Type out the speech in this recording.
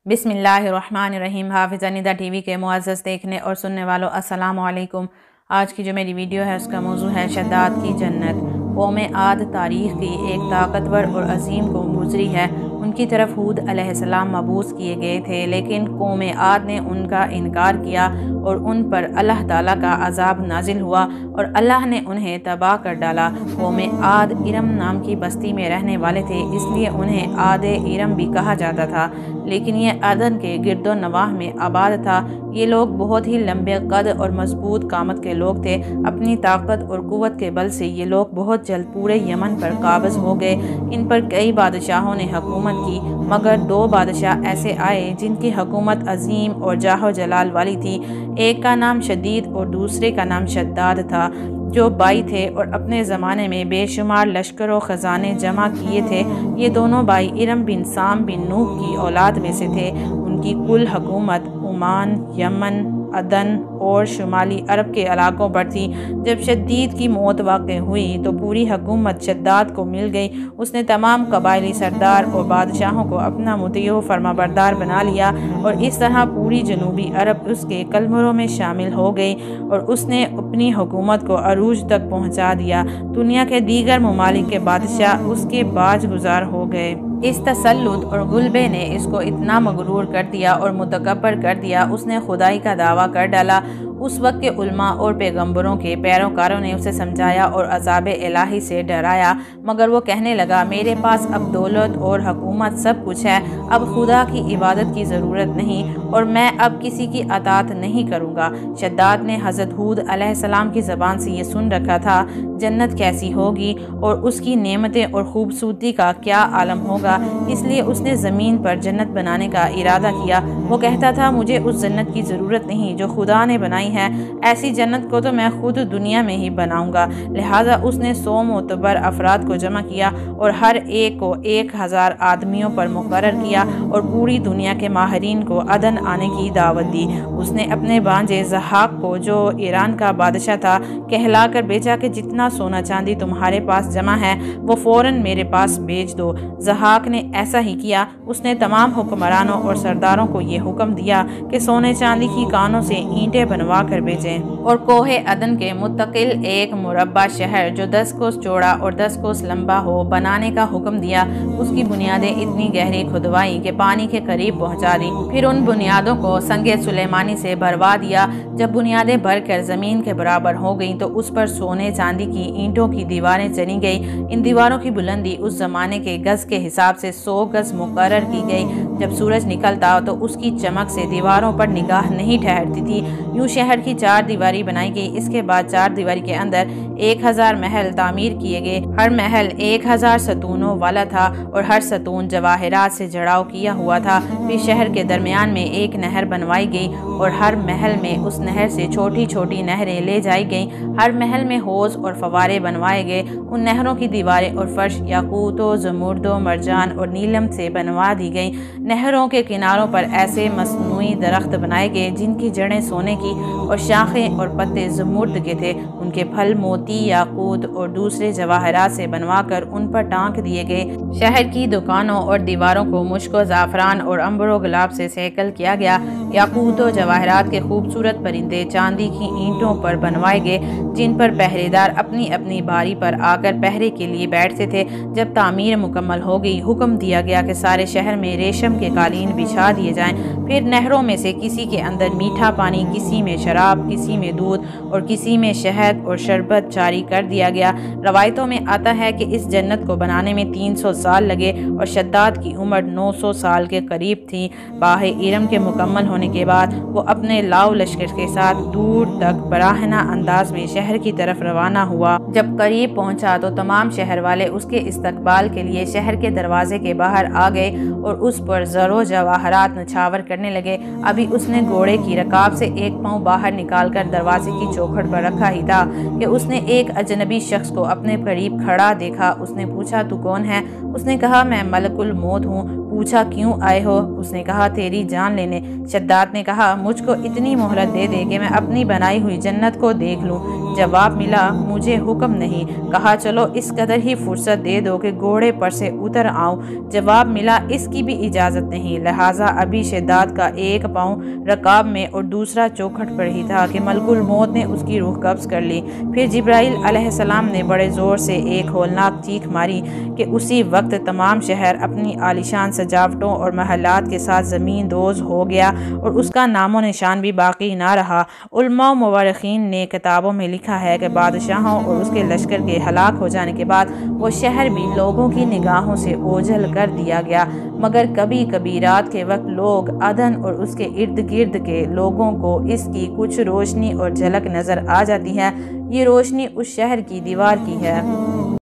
بسم اللہ الرحمن الرحیم۔ حافظہ ندیٰ ٹی وی کے معزز دیکھنے اور سننے والوں السلام علیکم۔ آج کی جو میری ویڈیو ہے اس کا موضوع ہے شداد کی جنت۔ قوم عاد تاریخ کی ایک طاقتور اور عظیم قوم گزری ہے۔ ان کی طرف ہود علیہ السلام مبعوث کیے گئے تھے، لیکن قوم عاد نے ان کا انکار کیا اور ان پر اللہ تعالیٰ کا عذاب نازل ہوا اور اللہ نے انہیں تباہ کر ڈالا۔ قوم عاد ارم نام کی بستی میں رہنے والے تھے، اس لیے انہیں عاد ارم بھی کہا جاتا تھا، لیکن یہ عدن کے گرد و نواح میں آباد تھا۔ یہ لوگ بہت ہی لمبے قد اور مضبوط قامت کے لوگ تھے۔ اپنی طاقت اور قوت کے بل سے یہ لوگ بہت جلد پورے یمن پر قابض ہو گئے۔ ان پر کئی بادشاہوں نے حکومت کی، مگر دو بادشاہ ایسے آئے جن کی حکومت عظیم اور جاہ و جلال والی تھی۔ ایک کا نام شدید اور دوسرے کا نام شداد تھا، جو بھائی تھے اور اپنے زمانے میں بے شمار لشکر و خزانے جمع کیے تھے۔ یہ دونوں بھائی ارم بن سام بن نوح کی اولاد میں سے تھے۔ ان کی کل حکومت عمان، یمن، عدن اور شمالی عرب کے علاقوں پر تھی۔ جب شدید کی موت واقع ہوئی تو پوری حکومت شداد کو مل گئی۔ اس نے تمام قبائلی سردار اور بادشاہوں کو اپنا مطیع و فرمانبردار بنا لیا اور اس طرح پوری جنوبی عرب اس کے قلمروں میں شامل ہو گئی اور اس نے اپنی حکومت کو عروج تک پہنچا دیا۔ دنیا کے دیگر ممالک کے بادشاہ اس کے باج گزار ہو گئے۔ اس تسلط اور غلبے نے اس کو اتنا مغرور کر دیا اور متکبر کر دیا، اس نے خدائی کا دعویٰ کر ڈالا۔ اس وقت کے علماء اور پیغمبروں کے پیروکاروں نے اسے سمجھایا اور عذاب الہی سے ڈرایا، مگر وہ کہنے لگا، میرے پاس اب دولت اور حکومت سب کچھ ہے، اب خدا کی عبادت کی ضرورت نہیں اور میں اب کسی کی اطاعت نہیں کروں گا۔ شداد نے حضرت ہود علیہ السلام کی زبان سے یہ سن رکھا تھا، جنت کیسی ہوگی اور اس کی نعمتیں اور خوبصورتی کا کیا عالم ہوگا، اس لیے اس نے زمین پر جنت بنانے کا ارادہ کیا۔ وہ کہتا تھا، مجھے اس جنت کی ضرورت نہیں جو خدا نے بنائی ہے، ایسی جنت کو تو میں خود دنیا میں ہی بناؤں گا۔ لہٰذا اس نے 100 معتبر افراد کو جمع کیا اور ہر ایک کو 1000 آدمیوں پر مقرر کیا اور پوری دنیا کے ماہرین کو عدن آنے کی دعوت دی۔ اس نے اپنے بھانجے ضحاک کو، جو ایران کا بادشاہ تھا، کہلا کر بھیجا کہ جتنا سونا چاندی تمہارے پاس جمع ہے وہ فوراً میرے پاس بھیج دو۔ ضحاک نے ایسا ہی کیا۔ اس نے تمام حکمرانوں اور سرداروں کو یہ حکم دیا کہ سونے چاندی کی کانوں سے اینٹیں بنوا کر بھیجیں اور کوہ عدن کے متقل ایک مربع شہر جو 10 کوس چوڑا اور 10 کوس لمبا ہو بنانے کا حکم دیا۔ اس کی بنیادیں اتنی گہری کھدوائی کہ پانی کے قریب پہنچا دی، پھر ان بنیادوں کو سنگ سلیمانی سے بھروا دیا۔ جب بنیادیں بھر کر زمین کے برابر ہو گئیں تو اس پر سونے چاندی کی اینٹوں کی دیواریں چنی گئی۔ ان دیواروں کی بلندی اس زمانے کے گز کے حساب سے 100 گز مقرر کی گئی۔ جب سورج نکلتا تو اس کی چمک سے دیواروں پر نگاہ نہیں ٹھہرتی تھی۔ یوں شہر کی 4 دیواری بنائی گئی۔ اس کے بعد 4 دیواری کے اندر 1000 محل تعمیر کیے گئے۔ ہر محل 1000 ستونوں والا تھا اور ہر ستون جواہرات سے جڑاؤ کیا ہوا تھا۔ پھر شہر کے درمیان میں ایک نہر بنوائی گئی اور ہر محل میں اس نہر سے چھوٹی چھوٹی نہریں لے جائی گئیں۔ ہر محل میں حوض اور فوارے بنوائے گئے۔ ان نہروں کی دیواریں اور فرش یاقوت و زمرد و مرجان اور نیلم سے بنوا دی گئیں۔ نہروں کے کناروں پر ایسے مصنوعی درخت بنائے گئے جن کی جڑیں سونے کی اور شاخیں اور پتے زمرد کے تھے۔ ان کے پھل موتی، یاقوت اور دوسرے جواہرات سے بنوا کر ان پر ٹانک دیے گئے۔ شہر کی دکانوں اور دیواروں کو مشک و زعفران اور عنبر و گلاب سے سینکل کیا گیا۔ یاقوت و جواہرات کے خوبصورت پرندے چاندی کی اینٹوں پر بنوائے گئے جن پر پہرے دار اپنی اپنی باری پر آ کر پہرے کے لیے بیٹھتے تھے۔ جب تعمیر مکمل ہو گئی، حکم دیا گیا کہ سارے شہر میں ریشم کے قالین بچھا دیے جائیں۔ پھر نہروں میں سے کسی کے اندر میٹھا پانی، کسی میں شراب، کسی میں دودھ اور کسی میں شہد اور شربت جاری کر دیا گیا۔ روایتوں میں آتا ہے کہ اس جنت کو بنانے میں 300 سال لگے اور شداد کی عمر 900 سال کے قریب تھی۔ باغ ارم کے مکمل ہونے کے بعد وہ اپنے لاؤ لشکر کے ساتھ دور تک براہنہ انداز میں شہر کی طرف روانہ ہوا۔ جب قریب پہنچا تو تمام شہر والے اس کے استقبال کے لیے شہر کے دروازے کے باہر آ گئے اور اس پر زر و جواہرات نچھاور کرنے لگے۔ ابھی اس نے گھوڑے کی رکاب سے ایک پاؤں باہر نکال کر دروازے کی چوکھٹ پر رکھا ہی تھا کہ اس نے ایک اجنبی شخص کو اپنے قریب کھڑا دیکھا۔ اس نے پوچھا، تو کون ہے؟ اس نے کہا، میں ملک الموت ہوں۔ پوچھا کیوں آئے ہو؟ اس نے کہا تیری جان لینے۔ شداد نے کہا مجھ کو اتنی مہلت دے دے کہ میں اپنی بنائی ہوئی جنت کو دیکھ لوں۔ جواب ملا مجھے حکم نہیں۔ کہا چلو اس قدر ہی فرصت دے دو کہ گھوڑے پر سے اتر آؤں۔ جواب ملا اس کی بھی اجازت نہیں، لہٰذا ابھی شداد کا ایک پاؤں رکاب میں اور دوسرا چوکھٹ پر ہی تھا کہ ملک الموت نے اس کی روح قبض کر لی۔ پھر جبرائیل علیہ السلام نے بڑے زور سے ایک ہولناک چیخ ماری کہ اسی وقت تمام شہر اپنی عالیشان سجاوٹوں اور محلات کے ساتھ زمین دوز ہو گیا اور اس کا نام و نشان بھی باقی نہ رہا۔ علماء و مورخین نے کتابوں میں لکھا ہے کہ بادشاہوں اور اس کے لشکر کے ہلاک ہو جانے کے بعد وہ شہر بھی لوگوں کی نگاہوں سے اوجھل کر دیا گیا، مگر کبھی کبھی رات کے وقت لوگ عدن اور اس کے ارد گرد کے لوگوں کو اس کی کچھ روشنی اور جھلک نظر آ جاتی ہے۔ یہ روشنی اس شہر کی دیوار کی ہے